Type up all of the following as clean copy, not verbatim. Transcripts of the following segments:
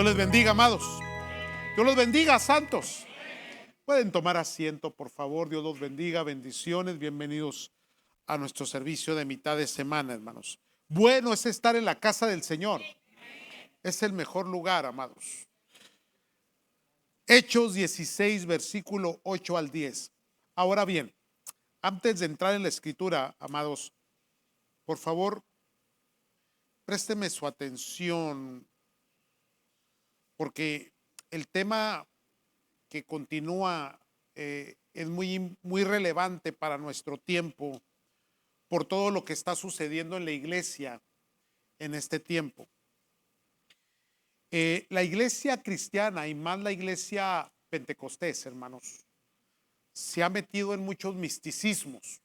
Dios les bendiga, amados. Dios los bendiga, santos. Pueden tomar asiento, por favor. Dios los bendiga. Bendiciones. Bienvenidos a nuestro servicio de mitad de semana, hermanos. Bueno es estar en la casa del Señor. Es el mejor lugar, amados. Hechos 16, versículo 8 al 10. Ahora bien, antes de entrar en la escritura, amados, por favor, présteme su atención, porque el tema que continúa es muy relevante para nuestro tiempo por todo lo que está sucediendo en la iglesia en este tiempo. La iglesia cristiana y más la iglesia pentecostés, hermanos, se ha metido en muchos misticismos.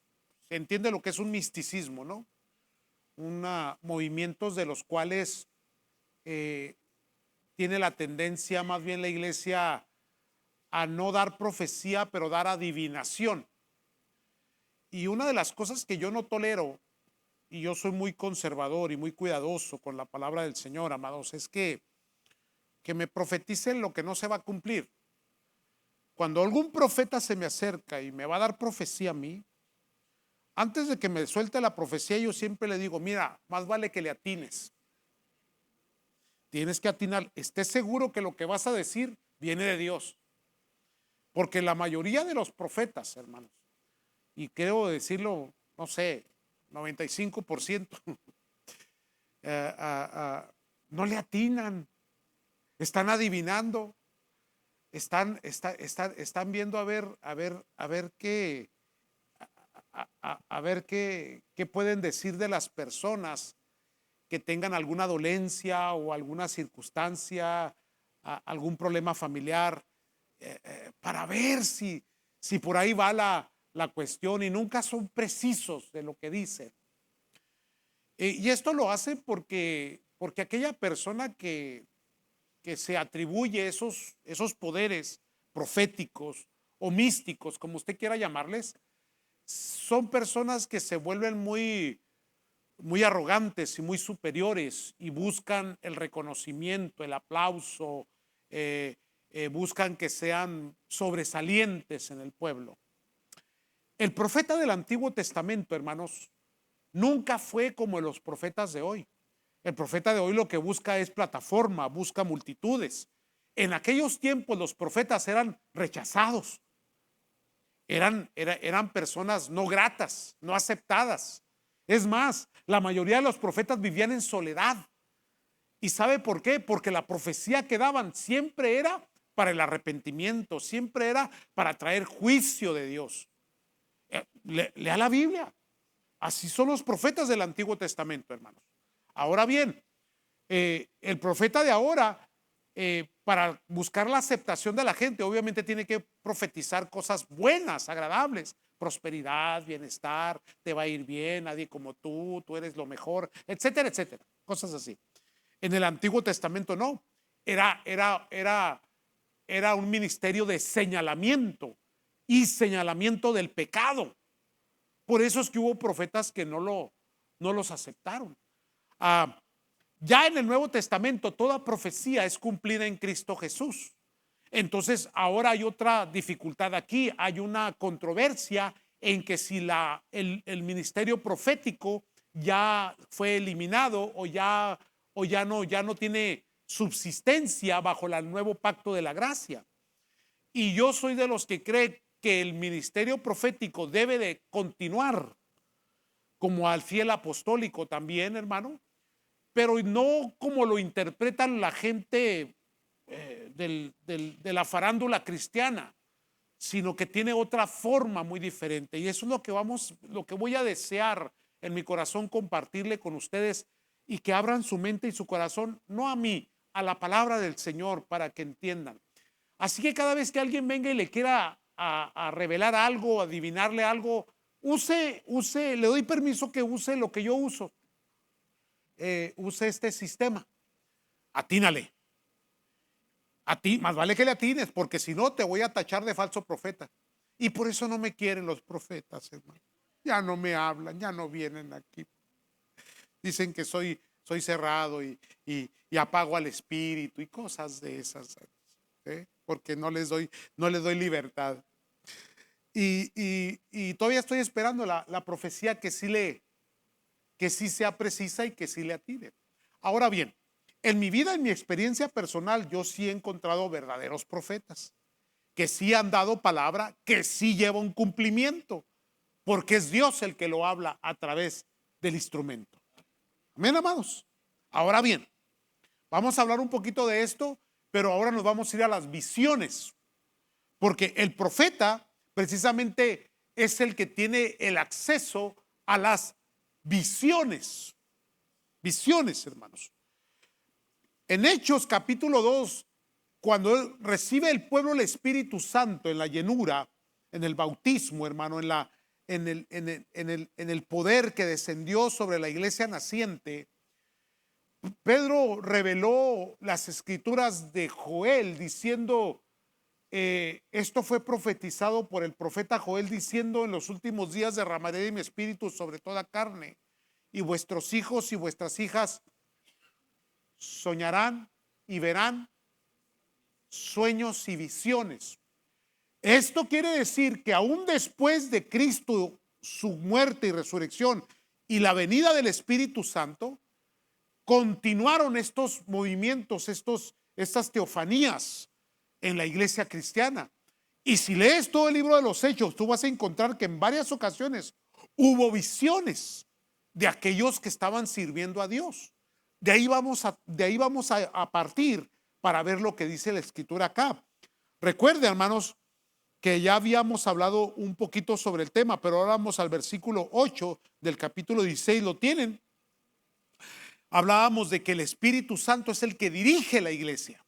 Se entiende lo que es un misticismo, ¿no? Movimientos de los cuales tiene la tendencia más bien la iglesia a no dar profecía, pero dar adivinación. Y una de las cosas que yo no tolero, y yo soy muy conservador y muy cuidadoso con la palabra del Señor, amados, es que me profeticen lo que no se va a cumplir. Cuando algún profeta se me acerca y me va a dar profecía a mí, antes de que me suelte la profecía, yo siempre le digo, mira, más vale que le atines. Tienes que atinar, estés seguro que lo que vas a decir viene de Dios. Porque la mayoría de los profetas, hermanos, y creo decirlo, no sé, 95%, no le atinan, están adivinando, están viendo a ver qué pueden decir de las personas que tengan alguna dolencia o alguna circunstancia, algún problema familiar, para ver si por ahí va la cuestión, y nunca son precisos de lo que dicen. Y esto lo hace porque aquella persona que se atribuye esos poderes proféticos o místicos, como usted quiera llamarles, son personas que se vuelven muy arrogantes y muy superiores y buscan el reconocimiento, el aplauso, buscan que sean sobresalientes en el pueblo. El profeta del Antiguo Testamento, hermanos, nunca fue como los profetas de hoy. El profeta de hoy lo que busca es plataforma, busca multitudes. En aquellos tiempos los profetas eran rechazados, eran personas no gratas, no aceptadas. Es más, la mayoría de los profetas vivían en soledad. ¿Y sabe por qué? Porque la profecía que daban siempre era para el arrepentimiento, siempre era para traer juicio de Dios. Lea la Biblia. Así son los profetas del Antiguo Testamento, hermanos. Ahora bien, el profeta de ahora, para buscar la aceptación de la gente, obviamente tiene que profetizar cosas buenas, agradables, prosperidad, bienestar, te va a ir bien, nadie como tú eres lo mejor, etcétera, etcétera, cosas así. En el Antiguo Testamento no, era un ministerio de señalamiento y señalamiento del pecado. Por eso es que hubo profetas que no los aceptaron. Ya en el Nuevo Testamento toda profecía es cumplida en Cristo Jesús. Entonces ahora hay otra dificultad aquí, hay una controversia en que si el ministerio profético ya fue eliminado o ya no tiene subsistencia bajo el nuevo pacto de la gracia. Y yo soy de los que cree que el ministerio profético debe de continuar, como al fiel apostólico también, hermano, pero no como lo interpretan la gente de la farándula cristiana, sino que tiene otra forma muy diferente. Y eso es lo que voy a desear en mi corazón compartirle con ustedes, y que abran su mente y su corazón, no a mí, a la palabra del Señor, para que entiendan. Así que cada vez que alguien venga y le quiera a revelar algo, adivinarle algo, le doy permiso que use lo que yo uso. Use este sistema. Atínale. A ti, más vale que le atines, porque si no te voy a tachar de falso profeta. Y por eso no me quieren los profetas, hermano. Ya no me hablan, ya no vienen aquí. Dicen que soy soy cerrado y apago al espíritu y cosas de esas, porque no les doy libertad. Y todavía estoy esperando la profecía que sí sea precisa y que sí le atine. Ahora bien, en mi vida, en mi experiencia personal, yo sí he encontrado verdaderos profetas que sí han dado palabra, que sí lleva un cumplimiento, porque es Dios el que lo habla a través del instrumento. Amén, amados. Ahora bien, vamos a hablar un poquito de esto, pero ahora nos vamos a ir a las visiones, porque el profeta precisamente es el que tiene el acceso a las visiones. Visiones, hermanos. En Hechos capítulo 2, cuando recibe el pueblo el Espíritu Santo en la llenura, en el bautismo, hermano, en el poder que descendió sobre la iglesia naciente, Pedro reveló las escrituras de Joel diciendo, esto fue profetizado por el profeta Joel diciendo, en los últimos días derramaré de mi espíritu sobre toda carne, y vuestros hijos y vuestras hijas soñarán y verán sueños y visiones. Esto quiere decir que aún después de Cristo, su muerte y resurrección y la venida del Espíritu Santo, continuaron estos movimientos, estas teofanías en la iglesia cristiana. Y si lees todo el libro de los Hechos, tú vas a encontrar que en varias ocasiones hubo visiones de aquellos que estaban sirviendo a Dios. De ahí vamos a partir para ver lo que dice la escritura acá. Recuerde, hermanos, que ya habíamos hablado un poquito sobre el tema, pero ahora vamos al versículo 8 del capítulo 16, ¿lo tienen? Hablábamos de que el Espíritu Santo es el que dirige la iglesia.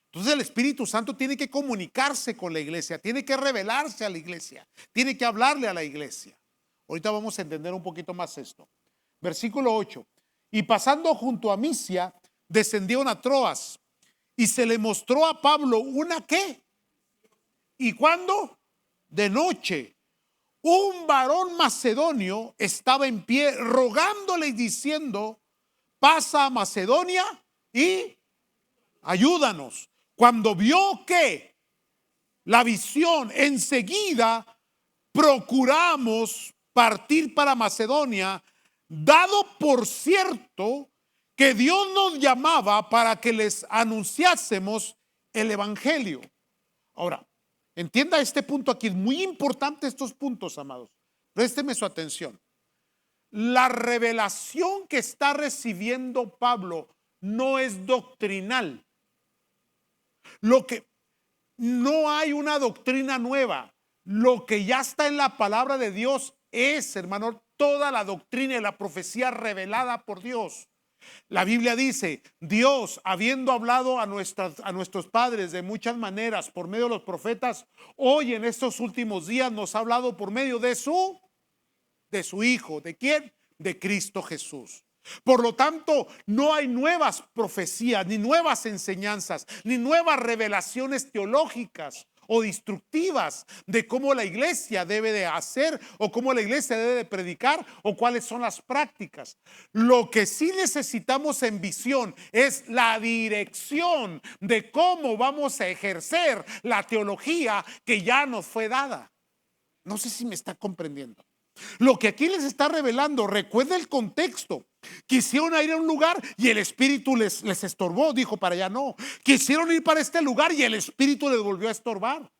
Entonces el Espíritu Santo tiene que comunicarse con la iglesia, tiene que revelarse a la iglesia, tiene que hablarle a la iglesia. Ahorita vamos a entender un poquito más esto. Versículo 8. Y pasando junto a Misia, descendieron a Troas y se le mostró a Pablo una ¿qué? ¿Y cuándo? De noche. Un varón macedonio estaba en pie rogándole y diciendo, pasa a Macedonia y ayúdanos. Cuando vio que la visión, enseguida procuramos partir para Macedonia, dado por cierto que Dios nos llamaba para que les anunciásemos el evangelio. Ahora, entienda este punto aquí, es muy importante estos puntos, amados. Présteme su atención. La revelación que está recibiendo Pablo no es doctrinal. No hay una doctrina nueva. Lo que ya está en la palabra de Dios es, hermano, toda la doctrina y la profecía revelada por Dios. La Biblia dice, Dios, habiendo hablado a nuestros padres de muchas maneras por medio de los profetas, hoy en estos últimos días nos ha hablado por medio de su Hijo. ¿De quién? De Cristo Jesús. Por lo tanto, no hay nuevas profecías, ni nuevas enseñanzas, ni nuevas revelaciones teológicas o instructivas de cómo la iglesia debe de hacer o cómo la iglesia debe de predicar o cuáles son las prácticas. Lo que sí necesitamos en visión es la dirección de cómo vamos a ejercer la teología que ya nos fue dada. No sé si me está comprendiendo. Lo que aquí les está revelando, recuerda el contexto. Quisieron ir a un lugar y el Espíritu les estorbó, dijo para allá no. Quisieron ir para este lugar y el Espíritu les volvió a estorbar.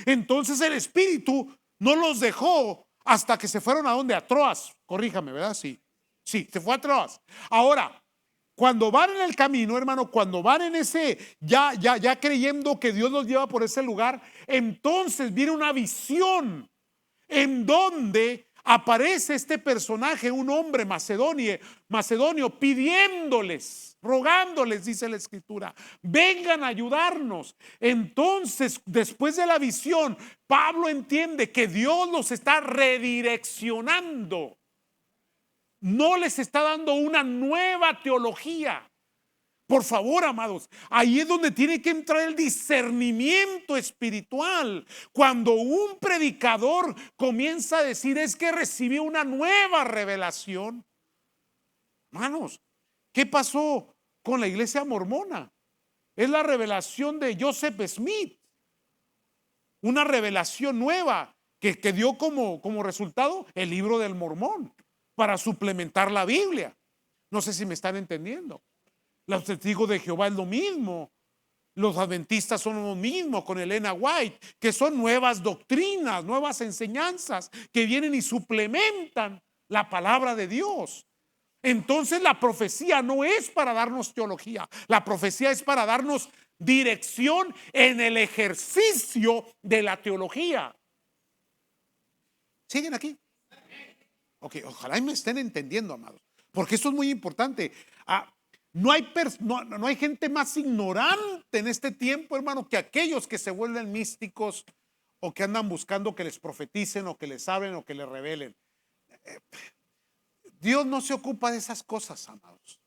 Entonces el Espíritu no los dejó hasta que se fueron a donde, a Troas. Corríjame, ¿verdad? Sí, se fue a Troas. Ahora, cuando van en el camino, hermano, cuando van en ese, ya creyendo que Dios los lleva por ese lugar, entonces viene una visión en donde aparece este personaje, un hombre macedonio, pidiéndoles, rogándoles, dice la escritura, vengan a ayudarnos. Entonces, después de la visión, Pablo entiende que Dios los está redireccionando. No les está dando una nueva teología. Por favor, amados, ahí es donde tiene que entrar el discernimiento espiritual. Cuando un predicador comienza a decir es que recibió una nueva revelación. Hermanos, ¿Qué pasó con la iglesia mormona? Es la revelación de Joseph Smith, una revelación nueva que dio como resultado el libro del Mormón para suplementar la Biblia. No sé si me están entendiendo. Los testigos de Jehová es lo mismo. Los adventistas son lo mismo con Elena White, que son nuevas doctrinas, nuevas enseñanzas que vienen y suplementan la palabra de Dios. Entonces la profecía no es para darnos teología, la profecía es para darnos dirección en el ejercicio de la teología. ¿Siguen aquí? Ok, ojalá me estén entendiendo, amados, porque esto es muy importante. No hay gente más ignorante en este tiempo, hermano, que aquellos que se vuelven místicos o que andan buscando que les profeticen o que les hablen o que les revelen. Dios no se ocupa de esas cosas, amados.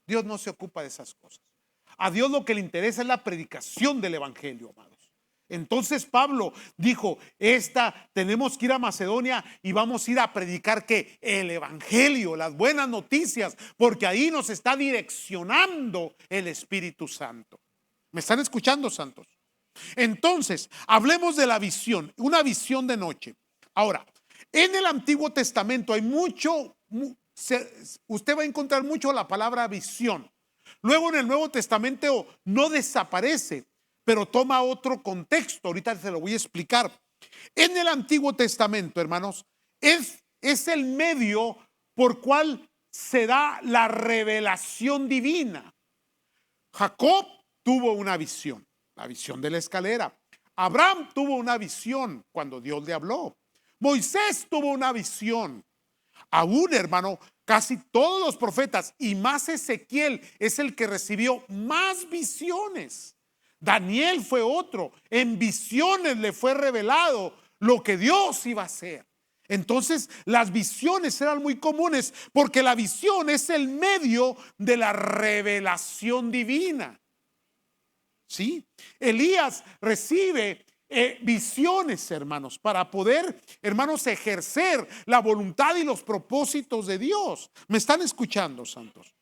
Dios no se ocupa de esas cosas. A Dios lo que le interesa es la predicación del evangelio, amados. Entonces Pablo dijo, tenemos que ir a Macedonia y vamos a ir a predicar que el evangelio, las buenas noticias, porque ahí nos está direccionando el Espíritu Santo. ¿Me están escuchando, santos? Entonces, hablemos de la visión, una visión de noche. Ahora, en el Antiguo Testamento hay usted va a encontrar mucho la palabra visión. Luego en el Nuevo Testamento no desaparece, pero toma otro contexto. Ahorita se lo voy a explicar. En el Antiguo Testamento, hermanos, es el medio por cual se da la revelación divina. Jacob tuvo una visión, la visión de la escalera. Abraham tuvo una visión cuando Dios le habló. Moisés tuvo una visión. Aún, hermano, casi todos los profetas y más Ezequiel es el que recibió más visiones. Daniel fue otro. En visiones le fue revelado lo que Dios iba a hacer. Entonces las visiones eran muy comunes porque la visión es el medio de la revelación divina. ¿Sí? Elías recibe visiones, hermanos, para poder, hermanos, ejercer la voluntad y los propósitos de Dios. ¿Me están escuchando, santos?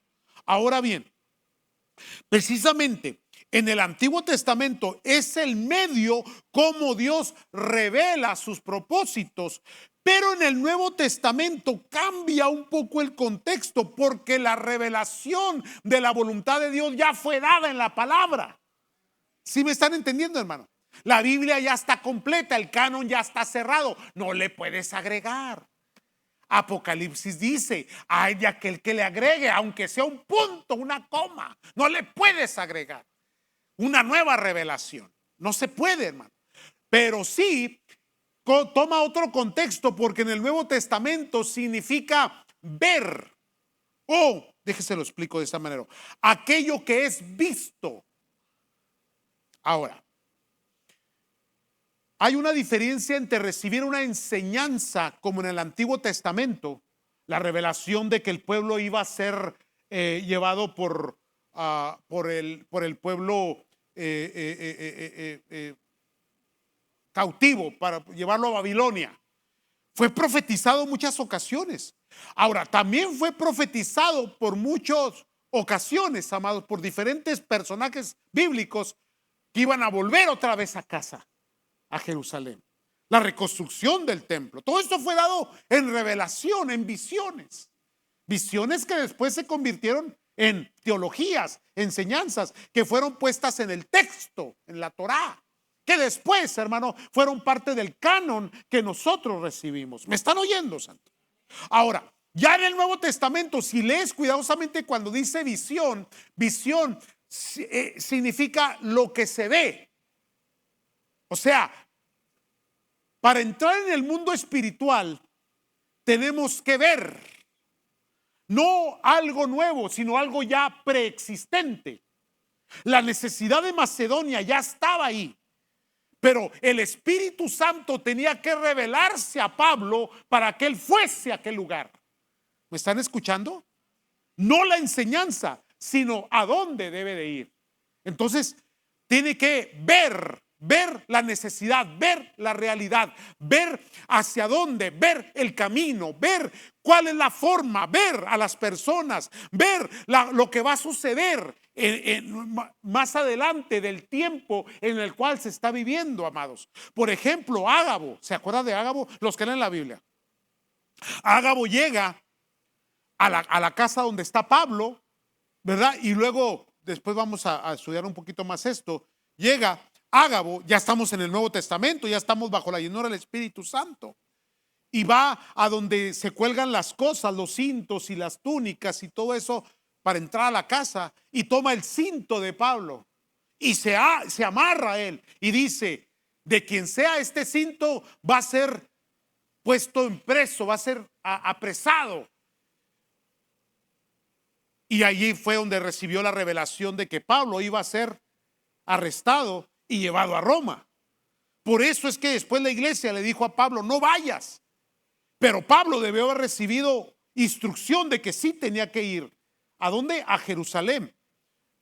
Ahora bien, precisamente en el Antiguo Testamento es el medio como Dios revela sus propósitos, pero en el Nuevo Testamento cambia un poco el contexto porque la revelación de la voluntad de Dios ya fue dada en la palabra. ¿Sí me están entendiendo, hermano? La Biblia ya está completa, el canon ya está cerrado, no le puedes agregar. Apocalipsis dice, hay de aquel que le agregue, aunque sea un punto, una coma, no le puedes agregar una nueva revelación. No se puede, hermano. Pero sí toma otro contexto porque en el Nuevo Testamento significa ver, o déjese lo explico de esta manera, aquello que es visto. Ahora, hay una diferencia entre recibir una enseñanza como en el Antiguo Testamento, la revelación de que el pueblo iba a ser llevado por el pueblo cautivo para llevarlo a Babilonia. Fue profetizado en muchas ocasiones. Ahora, también fue profetizado por muchas ocasiones, amados, por diferentes personajes bíblicos que iban a volver otra vez a casa, a Jerusalén. La reconstrucción del templo. Todo esto fue dado en revelación, en visiones. Visiones que después se convirtieron en teologías, enseñanzas que fueron puestas en el texto, en la Torá, que después, hermano, fueron parte del canon que nosotros recibimos. ¿Me están oyendo, santo? Ahora, ya en el Nuevo Testamento, si lees cuidadosamente cuando dice visión, visión significa lo que se ve. O sea, para entrar en el mundo espiritual tenemos que ver, no algo nuevo, sino algo ya preexistente. La necesidad de Macedonia ya estaba ahí, pero el Espíritu Santo tenía que revelarse a Pablo para que él fuese a aquel lugar. ¿Me están escuchando? No la enseñanza, sino a dónde debe de ir. Entonces, tiene que ver ver la necesidad, ver la realidad, ver hacia dónde, ver el camino, ver cuál es la forma, ver a las personas, ver lo que va a suceder más adelante del tiempo en el cual se está viviendo, amados. Por ejemplo, Ágabo, ¿se acuerdan de Ágabo? Los que leen la Biblia. Ágabo llega a la casa donde está Pablo, ¿verdad? Y luego, después vamos a estudiar un poquito más esto. Llega Ágabo, ya estamos en el Nuevo Testamento, ya estamos bajo la llenura del Espíritu Santo. Y va a donde se cuelgan las cosas, los cintos y las túnicas y todo eso para entrar a la casa. Y toma el cinto de Pablo y se amarra a él y dice: de quien sea este cinto va a ser puesto en preso, va a ser apresado. Y allí fue donde recibió la revelación de que Pablo iba a ser arrestado y llevado a Roma. Por eso es que después la iglesia le dijo a Pablo: no vayas. Pero Pablo debió haber recibido instrucción de que sí tenía que ir. ¿A dónde? A Jerusalén,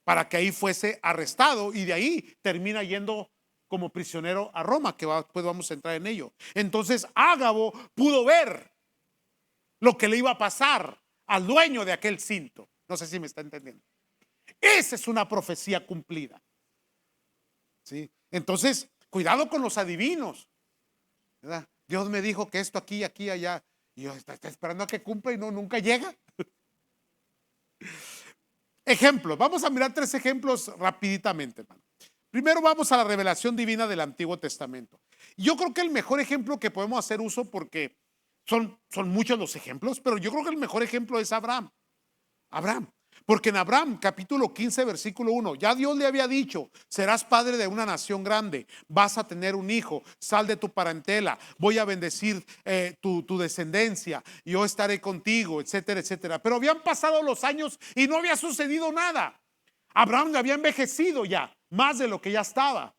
para que ahí fuese arrestado, y de ahí termina yendo como prisionero a Roma, que después vamos a entrar en ello. Entonces Ágabo pudo ver lo que le iba a pasar al dueño de aquel cinto. No sé si me está entendiendo. Esa es una profecía cumplida. ¿Sí? Entonces, cuidado con los adivinos, ¿verdad? Dios me dijo que esto aquí, aquí, allá. Y yo está esperando a que cumpla y nunca llega. Ejemplos. Vamos a mirar 3 ejemplos rapiditamente, hermano. Primero vamos a la revelación divina del Antiguo Testamento. Yo creo que el mejor ejemplo que podemos hacer uso, porque son muchos los ejemplos, pero yo creo que el mejor ejemplo es Abraham. Porque en Abraham capítulo 15 versículo 1 ya Dios le había dicho: serás padre de una nación grande, vas a tener un hijo, sal de tu parentela, voy a bendecir tu descendencia, yo estaré contigo, etcétera, etcétera. Pero habían pasado los años y no había sucedido nada. Abraham había envejecido ya, más de lo que ya estaba.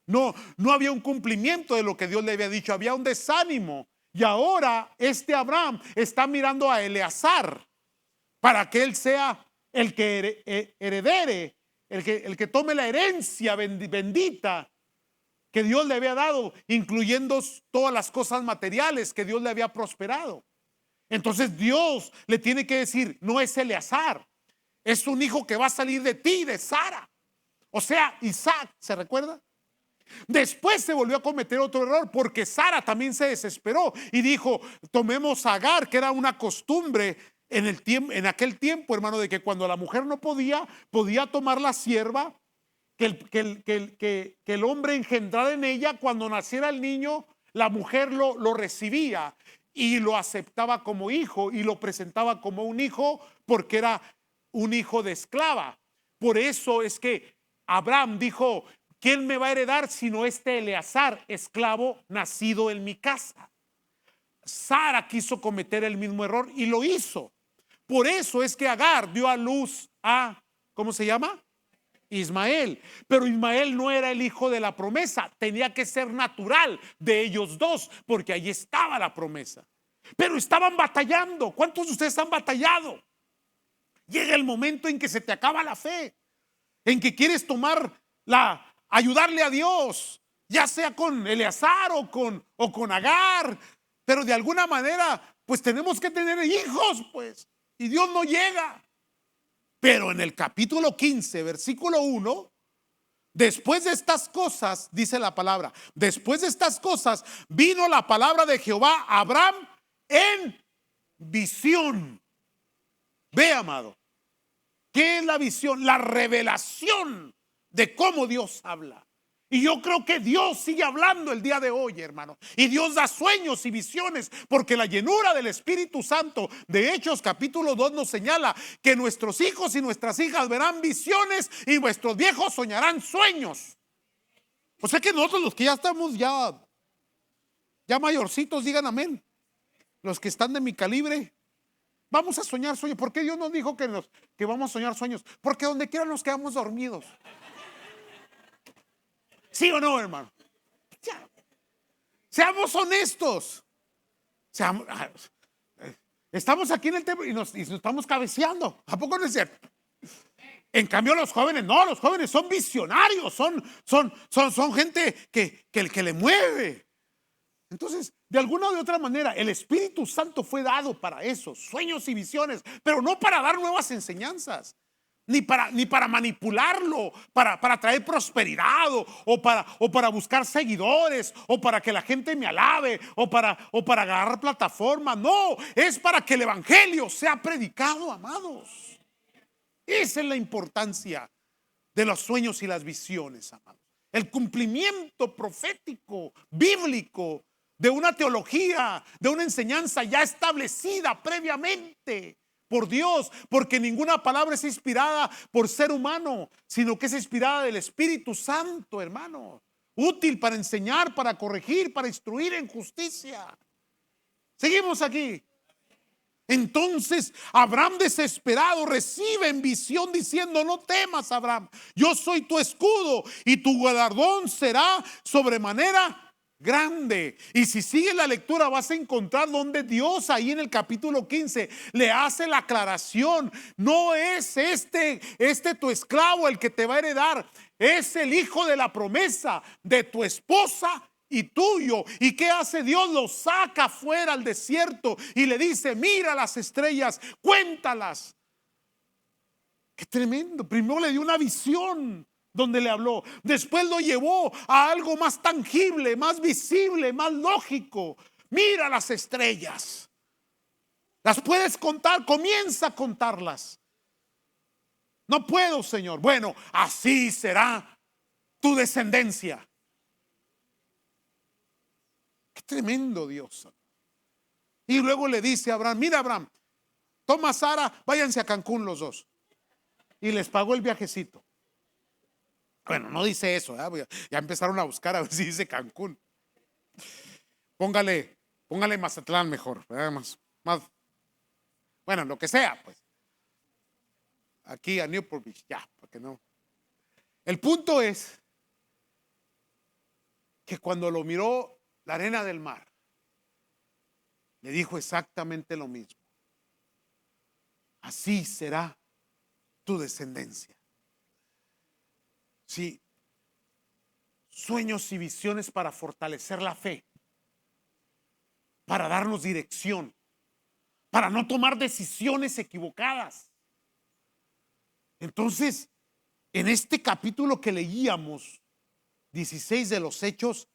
No había un cumplimiento de lo que Dios le había dicho, había un desánimo. Y ahora Abraham está mirando a Eleazar para que él sea el que heredere, el que tome la herencia bendita que Dios le había dado, incluyendo todas las cosas materiales que Dios le había prosperado. Entonces Dios le tiene que decir: no es Eleazar, es un hijo que va a salir de ti, de Sara. O sea, Isaac, ¿se recuerda? Después se volvió a cometer otro error, porque Sara también se desesperó y dijo: tomemos a Agar, que era una costumbre en aquel tiempo, hermano, de que cuando la mujer no podía tomar la sierva, que el hombre engendrara en ella. Cuando naciera el niño, la mujer lo recibía y lo aceptaba como hijo y lo presentaba como un hijo, porque era un hijo de esclava. Por eso es que Abraham dijo: ¿quién me va a heredar sino este Eleazar, esclavo nacido en mi casa? Sara quiso cometer el mismo error y lo hizo. Por eso es que Agar dio a luz a, ¿cómo se llama? Ismael. Pero Ismael no era el hijo de la promesa, tenía que ser natural de ellos dos, porque ahí estaba la promesa. Pero estaban batallando. ¿Cuántos de ustedes han batallado? Llega el momento en que se te acaba la fe, en que quieres ayudarle a Dios, ya sea con Eleazar o con Agar, pero de alguna manera pues tenemos que tener hijos, pues, y Dios no llega. Pero en el capítulo 15 versículo 1, después de estas cosas, dice la palabra, después de estas cosas vino la palabra de Jehová a Abraham en visión. Ve, amado, ¿qué es la visión? La revelación de cómo Dios habla. Y yo creo que Dios sigue hablando el día de hoy, hermano. Y Dios da sueños y visiones, porque la llenura del Espíritu Santo de Hechos capítulo 2 nos señala que nuestros hijos y nuestras hijas verán visiones y nuestros viejos soñarán sueños. O sea que nosotros, los que ya estamos ya mayorcitos, digan amén. Los que están de mi calibre, vamos a soñar sueños. ¿Por qué Dios nos dijo que vamos a soñar sueños? Porque donde quiera nos quedamos dormidos. ¿Sí o no, hermano? Ya. Seamos honestos. Estamos aquí en el templo y nos estamos cabeceando. ¿A poco no es cierto? En cambio los jóvenes, no, los jóvenes son visionarios, son gente que le mueve. Entonces, de alguna u otra manera, el Espíritu Santo fue dado para eso, sueños y visiones, pero no para dar nuevas enseñanzas, ni para manipularlo, para traer prosperidad o para buscar seguidores, o para que la gente me alabe, o para agarrar plataforma. No, es para que el Evangelio sea predicado, amados. Esa es la importancia de los sueños y las visiones, amados. El cumplimiento profético, bíblico, de una teología, de una enseñanza ya establecida previamente por Dios, porque ninguna palabra es inspirada por ser humano, sino que es inspirada del Espíritu Santo, hermano. Útil para enseñar, para corregir, para instruir en justicia. Seguimos aquí. Entonces Abraham, desesperado, recibe en visión diciendo: no temas, Abraham, yo soy tu escudo y tu galardón será sobremanera grande. Y si sigues la lectura vas a encontrar donde Dios ahí en el capítulo 15 le hace la aclaración: no es este tu esclavo el que te va a heredar, es el hijo de la promesa de tu esposa y tuyo. ¿Y qué hace Dios? Lo saca fuera al desierto y le dice: mira las estrellas, cuéntalas. Qué tremendo. Primero le dio una visión donde le habló, después lo llevó a algo más tangible, más visible, más lógico. Mira las estrellas, las puedes contar, comienza a contarlas. No puedo, Señor. Bueno, así será tu descendencia. Qué tremendo Dios. Y luego le dice a Abraham: mira, Abraham, toma a Sara, váyanse a Cancún los dos. Y les pagó el viajecito. Bueno, no dice eso, ¿eh? Ya empezaron a buscar a ver si dice Cancún. Póngale Mazatlán mejor, más, bueno, lo que sea, pues. Aquí a Newport Beach, ya, porque no. El punto es que cuando lo miró la arena del mar, le dijo exactamente lo mismo: así será tu descendencia. Sí, sueños y visiones para fortalecer la fe, para darnos dirección, para no tomar decisiones equivocadas. Entonces, en este capítulo que leíamos, 16 de los Hechos,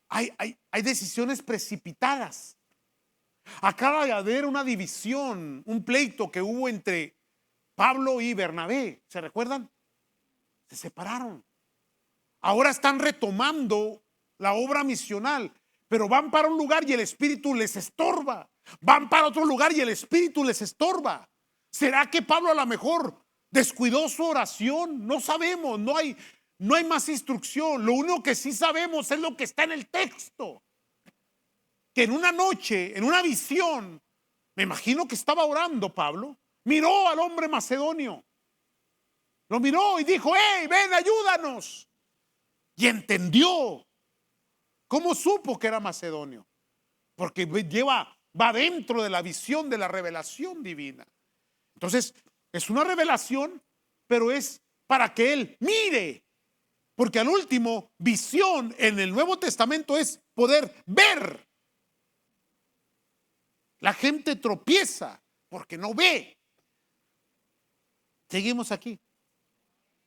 hay decisiones precipitadas. Acaba de haber una división, un pleito que hubo entre Pablo y Bernabé. ¿Se recuerdan? Se separaron. Ahora están retomando la obra misional, pero van para un lugar y el Espíritu les estorba. Van para otro lugar y el Espíritu les estorba. ¿Será que Pablo a lo mejor descuidó su oración? No sabemos, no hay más instrucción. Lo único que sí sabemos es lo que está en el texto. Que en una noche, en una visión, me imagino que estaba orando Pablo, miró al hombre macedonio. Lo miró y dijo: hey, ven, ayúdanos. Y entendió. ¿Cómo supo que era macedonio? Porque va dentro de la visión de la revelación divina. Entonces, es una revelación, pero es para que él mire. Porque al último, visión en el Nuevo Testamento es poder ver. La gente tropieza porque no ve. Seguimos aquí.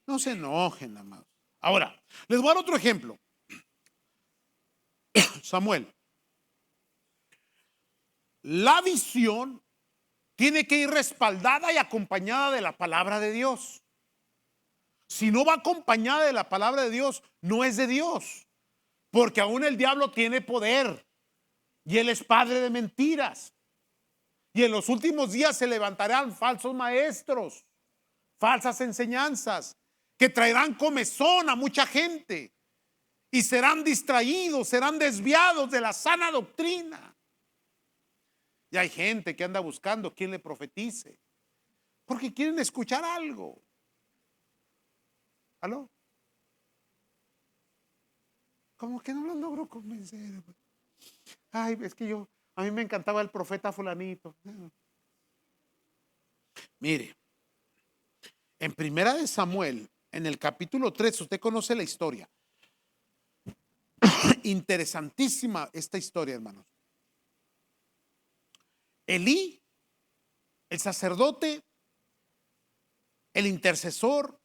No se enojen, amados. Ahora, les voy a dar otro ejemplo. Samuel. La visión tiene que ir respaldada y acompañada de la palabra de Dios. Si no va acompañada de la palabra de Dios, no es de Dios. Porque aún el diablo tiene poder y él es padre de mentiras. Y en los últimos días se levantarán falsos maestros, falsas enseñanzas, que traerán comezón a mucha gente y serán distraídos, serán desviados de la sana doctrina. Y hay gente que anda buscando quien le profetice, porque quieren escuchar algo. ¿Aló? Como que no los logro convencer. Ay, es que a mí me encantaba el profeta fulanito. Mire, en Primera de Samuel, en el capítulo 3, usted conoce la historia. Interesantísima esta historia, hermanos. Elí, el sacerdote, el intercesor,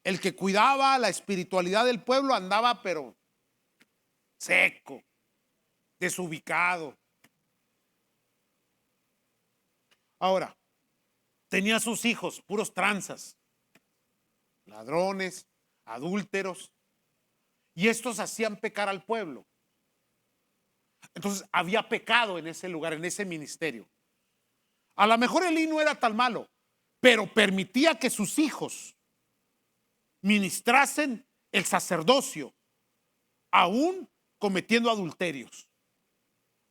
el que cuidaba la espiritualidad del pueblo, andaba pero seco, desubicado. Ahora, tenía a sus hijos, puros tranzas, ladrones, adúlteros, y estos hacían pecar al pueblo. Entonces había pecado en ese lugar, en ese ministerio. A lo mejor Elí no era tan malo, pero permitía que sus hijos ministrasen el sacerdocio, aún cometiendo adulterios,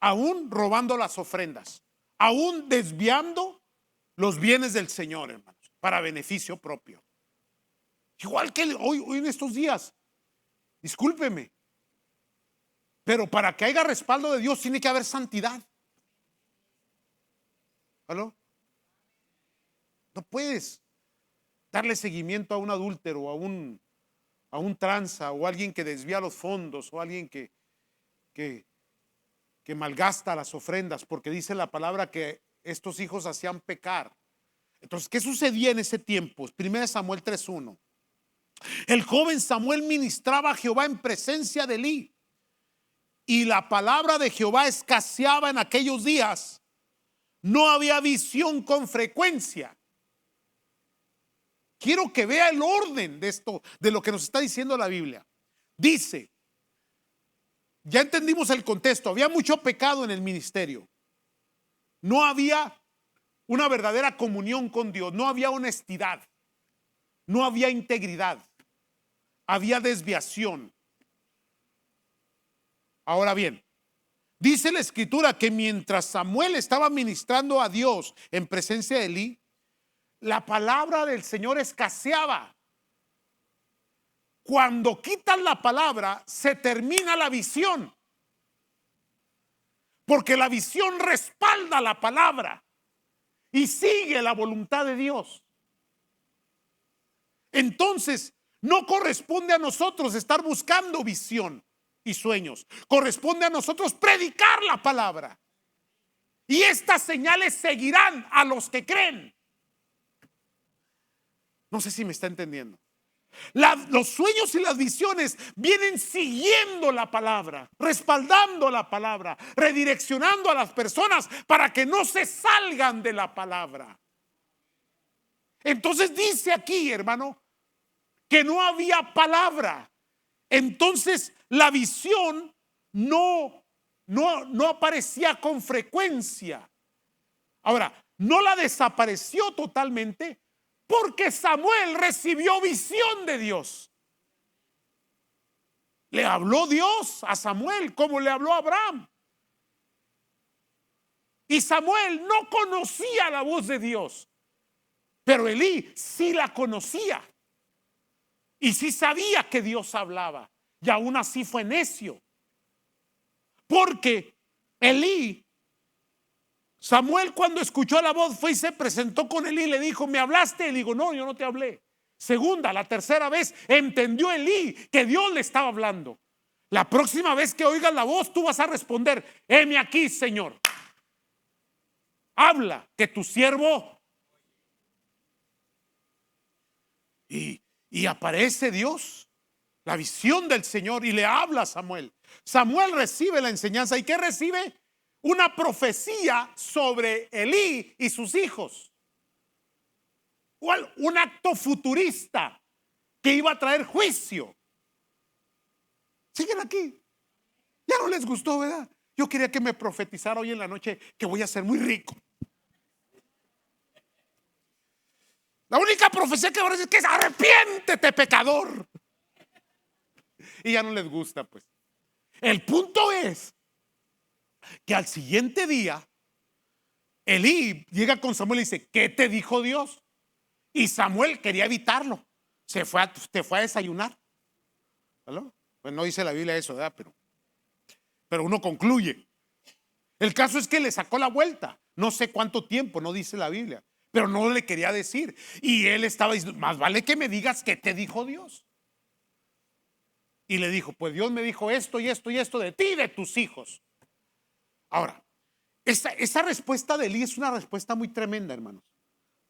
aún robando las ofrendas, aún desviando los bienes del Señor, hermanos, para beneficio propio. Igual que hoy en estos días, discúlpeme, pero para que haya respaldo de Dios tiene que haber santidad. ¿Aló? No puedes darle seguimiento a un adúltero, a un tranza, o a alguien que desvía los fondos, o a alguien que malgasta las ofrendas, porque dice la palabra que estos hijos hacían pecar. Entonces, ¿qué sucedía en ese tiempo? 1 Samuel 3:1. El joven Samuel ministraba a Jehová en presencia de Elí, y la palabra de Jehová escaseaba en aquellos días. No había visión con frecuencia. Quiero que vea el orden de esto, de lo que nos está diciendo la Biblia. Dice, ya entendimos el contexto, había mucho pecado en el ministerio. No había una verdadera comunión con Dios, no había honestidad, no había integridad, había desviación. Ahora bien, dice la escritura que mientras Samuel estaba ministrando a Dios en presencia de Elí, la palabra del Señor escaseaba. Cuando quitan la palabra, se termina la visión, porque la visión respalda la palabra y sigue la voluntad de Dios. Entonces, no corresponde a nosotros estar buscando visión y sueños. Corresponde a nosotros predicar la palabra. Y estas señales seguirán a los que creen. No sé si me está entendiendo. Los sueños y las visiones vienen siguiendo la palabra, respaldando la palabra, redireccionando a las personas para que no se salgan de la palabra. Entonces dice aquí, hermano, que no había palabra. Entonces la visión no aparecía con frecuencia. Ahora, no la desapareció totalmente, porque Samuel recibió visión de Dios. Le habló Dios a Samuel como le habló a Abraham. Y Samuel no conocía la voz de Dios, pero Elí sí la conocía. Y sí sabía que Dios hablaba. Y aún así fue necio. Porque Samuel, cuando escuchó la voz, fue y se presentó con Elí y le dijo, ¿me hablaste? Y le dijo, no, yo no te hablé. Segunda, la tercera vez entendió Elí que Dios le estaba hablando. La próxima vez que oigas la voz, tú vas a responder, heme aquí, Señor. Habla, que tu siervo. Y aparece Dios, la visión del Señor, y le habla a Samuel. Samuel recibe la enseñanza. ¿Y qué recibe? Una profecía sobre Elí y sus hijos. Un acto futurista que iba a traer juicio. Siguen aquí. Ya no les gustó, ¿verdad? Yo quería que me profetizara hoy en la noche que voy a ser muy rico. La única profecía que ahora es que es arrepiéntete, pecador. Y ya no les gusta, pues. El punto es que al siguiente día Elí llega con Samuel y dice, ¿qué te dijo Dios? Y Samuel quería evitarlo. Se fue a desayunar. ¿Aló? Pues no dice la Biblia eso, ¿verdad? Pero uno concluye. El caso es que le sacó la vuelta. No sé cuánto tiempo, no dice la Biblia. pero no le quería decir. Y él estaba diciendo, más vale que me digas qué te dijo Dios. Y le dijo, pues Dios me dijo esto y esto y esto de ti y de tus hijos. Ahora, esa respuesta de Elí es una respuesta muy tremenda, hermanos,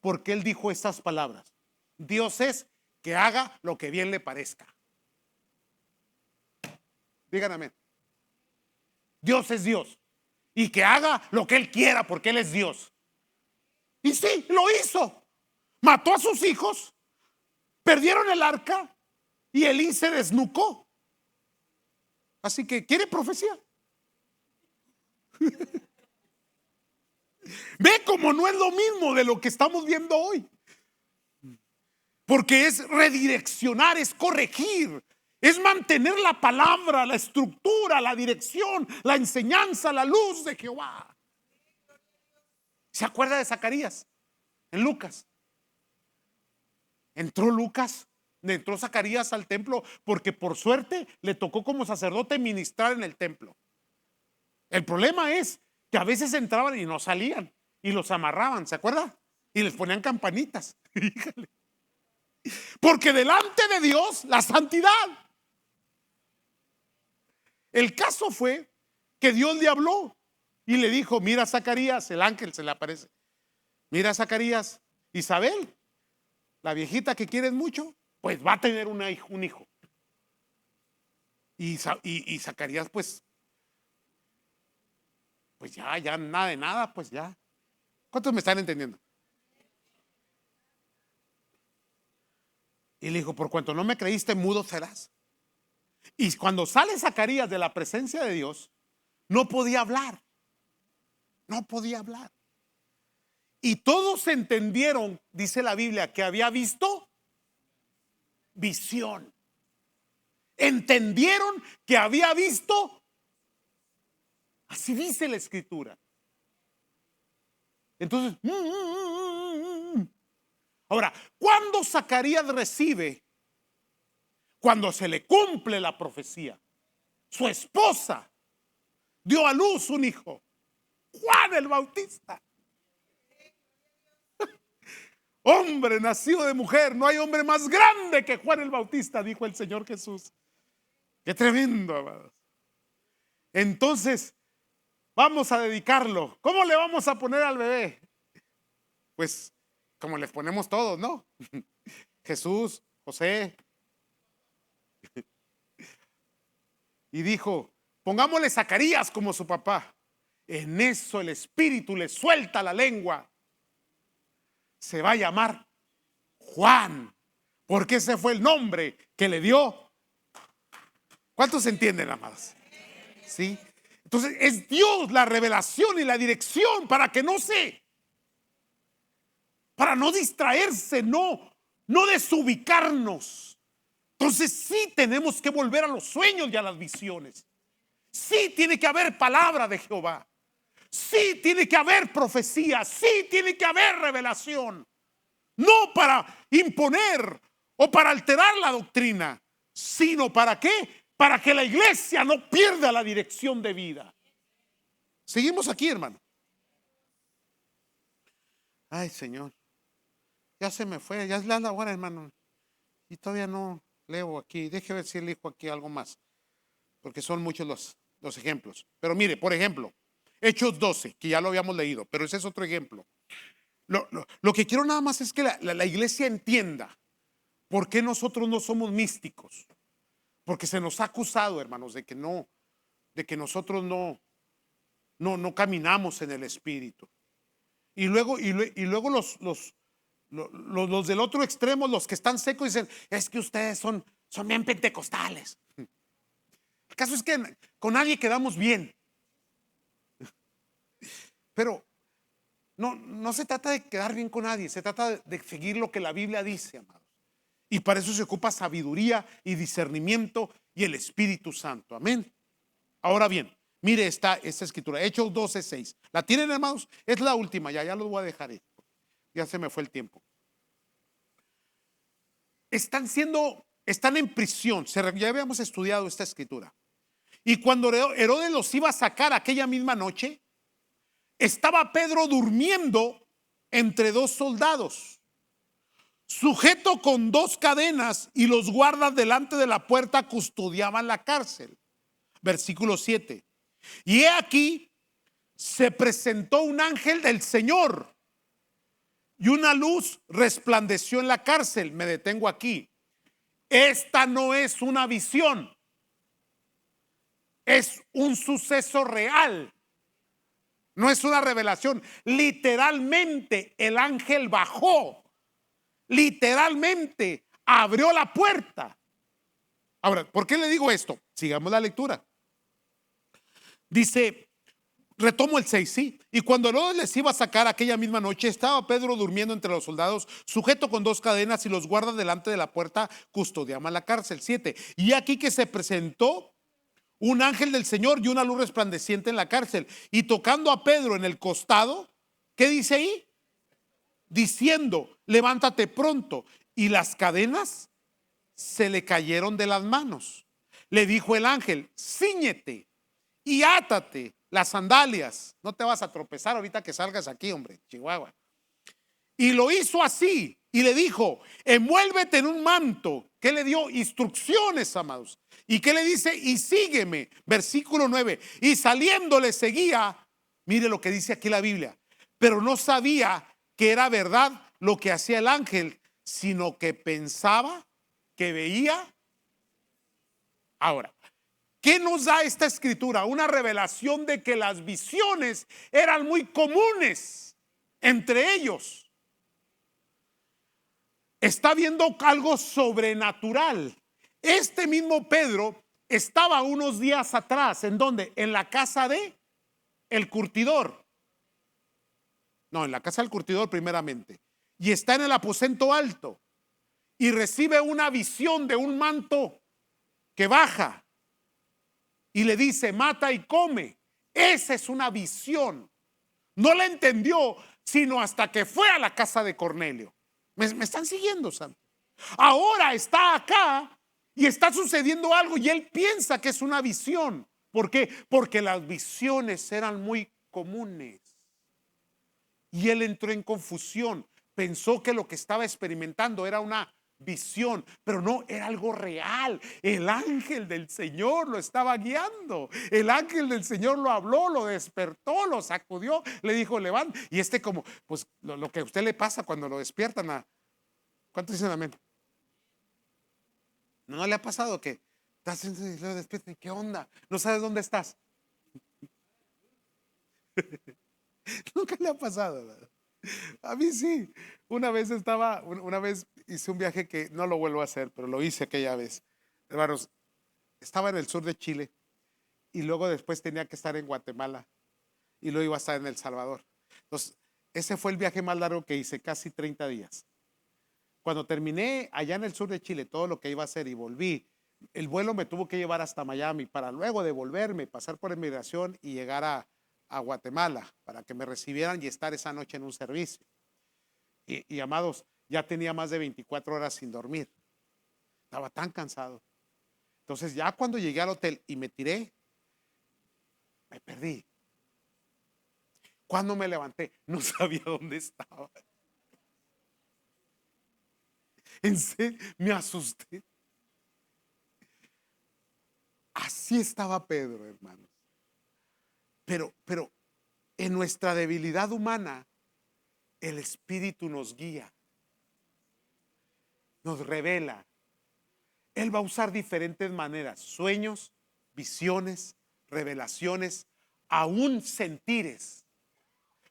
porque él dijo estas palabras: Dios es que haga lo que bien le parezca. Digan amén. Dios es Dios y que haga lo que él quiera porque él es Dios. Y sí, lo hizo. Mató a sus hijos, perdieron el arca y Elí se desnucó. Así que, ¿quiere profecía? Ve cómo no es lo mismo de lo que estamos viendo hoy. Porque es redireccionar, es corregir, es mantener la palabra, la estructura, la dirección, la enseñanza, la luz de Jehová. ¿Se acuerda de Zacarías en Lucas? Entró Zacarías al templo porque por suerte le tocó como sacerdote ministrar en el templo. El problema es que a veces entraban y no salían y los amarraban, ¿se acuerda? Y les ponían campanitas. Porque delante de Dios la santidad. El caso fue que Dios le habló y le dijo: mira, Zacarías, el ángel se le aparece. Mira, Zacarías, Isabel, la viejita que quieres mucho, pues va a tener un hijo. Y Zacarías, pues ya nada de nada, pues ya. ¿Cuántos me están entendiendo? Y le dijo: por cuanto no me creíste, mudo serás. Y cuando sale Zacarías de la presencia de Dios, no podía hablar. No podía hablar. Y todos entendieron, dice la Biblia, que había visto visión. Entendieron que había visto. Así dice la escritura. Entonces, ahora, ¿cuándo Zacarías recibe? Cuando se le cumple la profecía. Su esposa dio a luz un hijo, Juan el Bautista. Hombre nacido de mujer, no hay hombre más grande que Juan el Bautista, dijo el Señor Jesús. Qué tremendo, amados. Entonces, vamos a dedicarlo. ¿Cómo le vamos a poner al bebé? Pues como les ponemos todos, ¿no? Jesús, José. Y dijo: pongámosle Zacarías como su papá. En eso el espíritu le suelta la lengua. Se va a llamar Juan, porque ese fue el nombre que le dio. ¿Cuántos entienden, amados? ¿Sí? Entonces es Dios la revelación y la dirección para que para no distraerse, no desubicarnos. Entonces sí tenemos que volver a los sueños y a las visiones. Sí tiene que haber palabra de Jehová. Sí tiene que haber profecía. Sí tiene que haber revelación. No para imponer o para alterar la doctrina, sino ¿para qué? Para que la iglesia no pierda la dirección de vida. Seguimos aquí, hermano. Ay, Señor. Ya se me fue. Ya es la hora, hermano. Y todavía no leo aquí. Deje ver si elijo aquí algo más, porque son muchos los ejemplos. Pero mire, por ejemplo, Hechos 12, que ya lo habíamos leído, pero ese es otro ejemplo. Lo que quiero nada más es que la iglesia entienda por qué nosotros no somos místicos. Porque se nos ha acusado, hermanos, de que nosotros no caminamos en el Espíritu. Y luego los del otro extremo, los que están secos, dicen: es que ustedes son bien pentecostales. El caso es que con nadie quedamos bien. Pero no se trata de quedar bien con nadie, se trata de seguir lo que la Biblia dice, amados. Y para eso se ocupa sabiduría y discernimiento y el Espíritu Santo. Amén. Ahora bien, mire esta escritura, Hechos 12:6. ¿La tienen, hermanos? Es la última, ya los voy a dejar ahí. Ya se me fue el tiempo. Están en prisión. Ya habíamos estudiado esta escritura. Y cuando Herodes los iba a sacar aquella misma noche, estaba Pedro durmiendo entre dos soldados, sujeto con dos cadenas, y los guardas delante de la puerta custodiaban la cárcel. Versículo 7. Y he aquí, se presentó un ángel del Señor y una luz resplandeció en la cárcel. Me detengo aquí. Esta no es una visión, es un suceso real. No es una revelación. Literalmente el ángel bajó. Literalmente abrió la puerta. Ahora, ¿por qué le digo esto? Sigamos la lectura. Dice, retomo el 6, ¿sí? Y cuando Herodes les iba a sacar aquella misma noche, estaba Pedro durmiendo entre los soldados, sujeto con dos cadenas, y los guardas delante de la puerta custodiaban la cárcel. 7. Y aquí que se presentó un ángel del Señor y una luz resplandeciente en la cárcel. Y tocando a Pedro en el costado, ¿qué dice ahí? Diciendo, levántate pronto. Y las cadenas se le cayeron de las manos. Le dijo el ángel, cíñete y átate las sandalias. No te vas a tropezar ahorita que salgas aquí, hombre, Chihuahua. Y lo hizo así. Y le dijo, envuélvete en un manto. ¿Qué le dio? Instrucciones, amados. ¿Y qué le dice? Y sígueme. Versículo 9. Y saliendo le seguía. Mire lo que dice aquí la Biblia. Pero no sabía que era verdad lo que hacía el ángel, sino que pensaba que veía. Ahora, ¿qué nos da esta escritura? Una revelación de que las visiones eran muy comunes entre ellos. Está viendo algo sobrenatural. Este mismo Pedro estaba unos días atrás, ¿en dónde? En la casa de el curtidor. No, en la casa del curtidor primeramente. Y está en el aposento alto y recibe una visión de un manto que baja y le dice, mata y come. Esa es una visión. No la entendió sino hasta que fue a la casa de Cornelio. ¿Me están siguiendo, santo? Ahora está acá y está sucediendo algo y él piensa que es una visión. ¿Por qué? Porque las visiones eran muy comunes. Y él entró en confusión. Pensó que lo que estaba experimentando era una visión, pero no, era algo real. El ángel del Señor lo estaba guiando. El ángel del Señor lo habló, lo despertó, lo sacudió, le dijo, levanta. Y como, pues lo que a usted le pasa cuando lo despiertan ¿cuántos dicen amén? ¿No le ha pasado que estás y lo despiertan? ¿Qué onda? ¿No sabes dónde estás? Nunca le ha pasado, ¿verdad? A mí sí. Una vez hice un viaje que no lo vuelvo a hacer, pero lo hice aquella vez. Hermanos, estaba en el sur de Chile y luego después tenía que estar en Guatemala y luego iba a estar en El Salvador. Entonces, ese fue el viaje más largo que hice, casi 30 días. Cuando terminé allá en el sur de Chile todo lo que iba a hacer y volví, el vuelo me tuvo que llevar hasta Miami para luego devolverme, pasar por inmigración y llegar a Guatemala para que me recibieran y estar esa noche en un servicio. Y amados, ya tenía más de 24 horas sin dormir. Estaba tan cansado. Entonces ya cuando llegué al hotel y me tiré, me perdí. Cuando me levanté, no sabía dónde estaba. En serio, me asusté. Así estaba Pedro, hermanos. Pero en nuestra debilidad humana, el Espíritu nos guía, nos revela. Él va a usar diferentes maneras, sueños, visiones, revelaciones, aún sentires,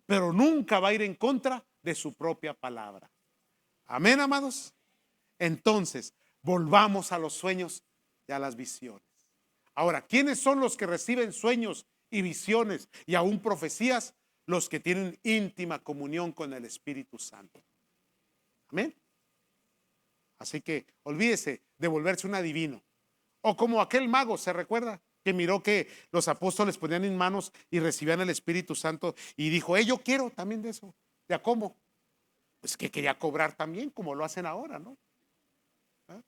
pero nunca va a ir en contra de su propia palabra. Amén, amados. Entonces, volvamos a los sueños y a las visiones. Ahora, ¿quiénes son los que reciben sueños y visiones y aún profecías? Los que tienen íntima comunión con el Espíritu Santo. Amén. Así que olvídese de volverse un adivino. O como aquel mago, ¿se recuerda? Que miró que los apóstoles ponían en manos y recibían el Espíritu Santo y dijo, yo quiero también de eso. ¿Ya cómo? Pues que quería cobrar también, como lo hacen ahora, ¿no? ¿Ah?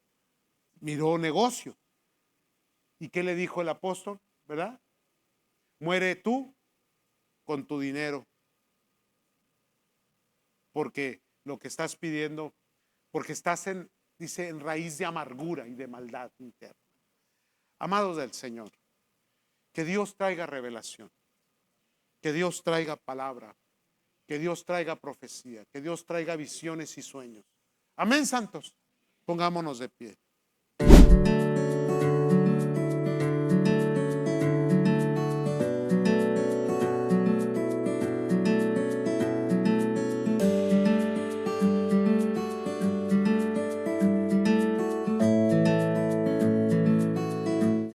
Miró negocio. ¿Y qué le dijo el apóstol? ¿Verdad? Muere tú con tu dinero. porque lo que estás pidiendo, porque estás dice, en raíz de amargura y de maldad interna. Amados del Señor, que Dios traiga revelación, que Dios traiga palabra, que Dios traiga profecía, que Dios traiga visiones y sueños. Amén, santos. Pongámonos de pie.